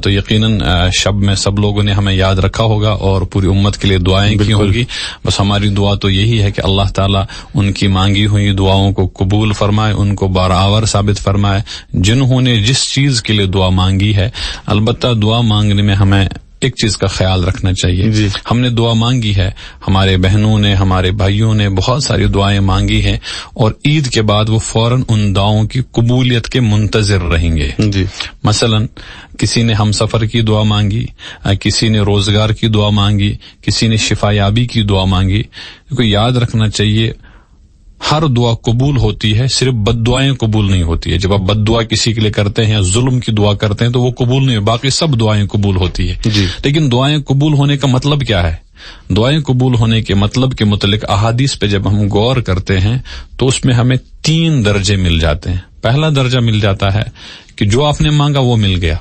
تو یقیناً شب میں سب لوگوں نے ہمیں یاد رکھا ہوگا اور پوری امت کے لیے دعائیں کی ہوگی. بس ہماری دعا تو یہی ہے کہ اللہ تعالیٰ ان کی مانگی ہوئی دعاؤں کو قبول فرمائے, ان کو برابر ثابت فرمائے جنہوں نے جس چیز کے لیے دعا مانگی ہے. البتہ دعا مانگنے میں ہمیں ایک چیز کا خیال رکھنا چاہیے. ہم نے دعا مانگی ہے, ہمارے بہنوں نے, ہمارے بھائیوں نے بہت ساری دعائیں مانگی ہیں, اور عید کے بعد وہ فوراً ان دعاؤں کی قبولیت کے منتظر رہیں گے. مثلا کسی نے ہم سفر کی دعا مانگی, کسی نے روزگار کی دعا مانگی, کسی نے شفا یابی کی دعا مانگی. کو یاد رکھنا چاہیے ہر دعا قبول ہوتی ہے, صرف بد دعائیں قبول نہیں ہوتی ہے. جب آپ بد دعا کسی کے لیے کرتے ہیں, ظلم کی دعا کرتے ہیں, تو وہ قبول نہیں, باقی سب دعائیں قبول ہوتی ہے. لیکن دعائیں قبول ہونے کا مطلب کیا ہے؟ دعائیں قبول ہونے کے مطلب کے متعلق احادیث پہ جب ہم غور کرتے ہیں تو اس میں ہمیں 3 درجے مل جاتے ہیں. پہلا درجہ مل جاتا ہے کہ جو آپ نے مانگا وہ مل گیا,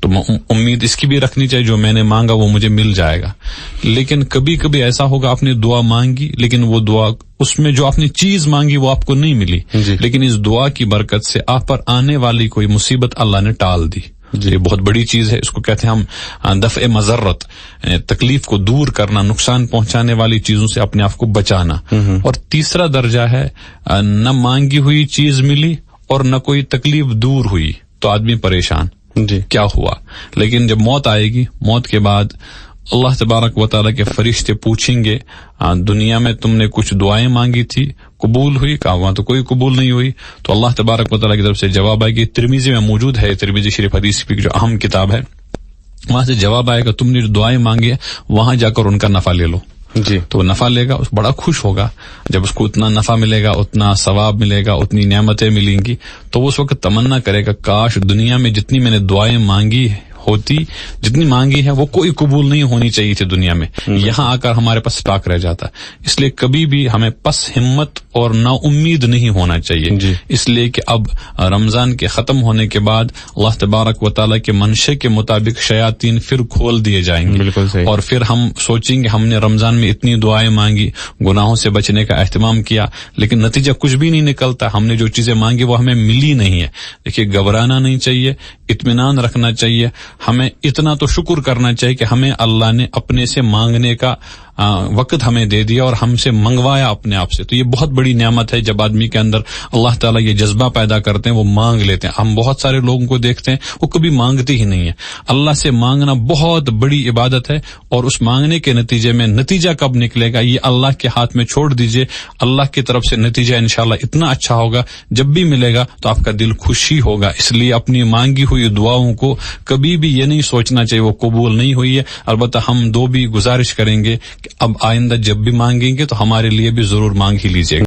تو امید اس کی بھی رکھنی چاہیے جو میں نے مانگا وہ مجھے مل جائے گا. لیکن کبھی کبھی ایسا ہوگا آپ نے دعا مانگی لیکن وہ دعا, اس میں جو آپ نے چیز مانگی وہ آپ کو نہیں ملی, لیکن اس دعا کی برکت سے آپ پر آنے والی کوئی مصیبت اللہ نے ٹال دی. یہ بہت بڑی چیز ہے, اس کو کہتے ہیں ہم دفع مضرت, تکلیف کو دور کرنا, نقصان پہنچانے والی چیزوں سے اپنے آپ کو بچانا. اور تیسرا درجہ ہے نہ مانگی ہوئی چیز ملی اور نہ کوئی تکلیف دور ہوئی تو آدمی پریشان کیا ہوا. لیکن جب موت آئے گی, موت کے بعد اللہ تبارک و تعالیٰ کے فرشتے پوچھیں گے دنیا میں تم نے کچھ دعائیں مانگی تھی, قبول ہوئی؟ کہا وہاں تو کوئی قبول نہیں ہوئی. تو اللہ تبارک و تعالیٰ کی طرف سے جواب آئے گی, ترمذی میں موجود ہے, ترمذی شریف حدیث کی جو اہم کتاب ہے, وہاں سے جواب آئے گا تم نے جو دعائیں مانگی ہے وہاں جا کر ان کا نفع لے لو. تو نفع لے گا, بڑا خوش ہوگا. جب اس کو اتنا نفع ملے گا, اتنا ثواب ملے گا, اتنی نعمتیں ملیں گی, تو وہ اس وقت تمنا کرے گا کاش دنیا میں جتنی میں نے دعائیں مانگی ہوتی, جتنی مانگی ہے وہ کوئی قبول نہیں ہونی چاہیے تھی دنیا میں, یہاں آ کر ہمارے پاس اسٹاک رہ جاتا. اس لیے کبھی بھی ہمیں پس ہمت اور نا امید نہیں ہونا چاہیے. اس لیے کہ اب رمضان کے ختم ہونے کے بعد اللہ تبارک و تعالیٰ کے منشے کے مطابق شیاطین پھر کھول دیے جائیں گے, اور پھر ہم سوچیں گے ہم نے رمضان میں اتنی دعائیں مانگی, گناہوں سے بچنے کا اہتمام کیا, لیکن نتیجہ کچھ بھی نہیں نکلتا. ہم نے جو چیزیں مانگی وہ ہمیں ملی نہیں ہے. دیکھیے گھبرانا نہیں چاہیے, اطمینان رکھنا چاہیے. ہمیں اتنا تو شکر کرنا چاہیے کہ ہمیں اللہ نے اپنے سے مانگنے کا وقت ہمیں دے دیا اور ہم سے منگوایا اپنے آپ سے. تو یہ بہت بڑی نعمت ہے جب آدمی کے اندر اللہ تعالیٰ یہ جذبہ پیدا کرتے ہیں, وہ مانگ لیتے ہیں. ہم بہت سارے لوگوں کو دیکھتے ہیں وہ کبھی مانگتے ہی نہیں ہے. اللہ سے مانگنا بہت بڑی عبادت ہے, اور اس مانگنے کے نتیجے میں نتیجہ کب نکلے گا یہ اللہ کے ہاتھ میں چھوڑ دیجئے. اللہ کی طرف سے نتیجہ انشاءاللہ اتنا اچھا ہوگا, جب بھی ملے گا تو آپ کا دل خوشی ہوگا. اس لیے اپنی مانگی ہوئی دعاؤں کو کبھی بھی یہ نہیں سوچنا چاہیے وہ قبول نہیں ہوئی ہے. البتہ ہم بھی گزارش کریں گے کہ اب آئندہ جب بھی مانگیں گے تو ہمارے لیے بھی ضرور مانگ ہی لیجیے گا.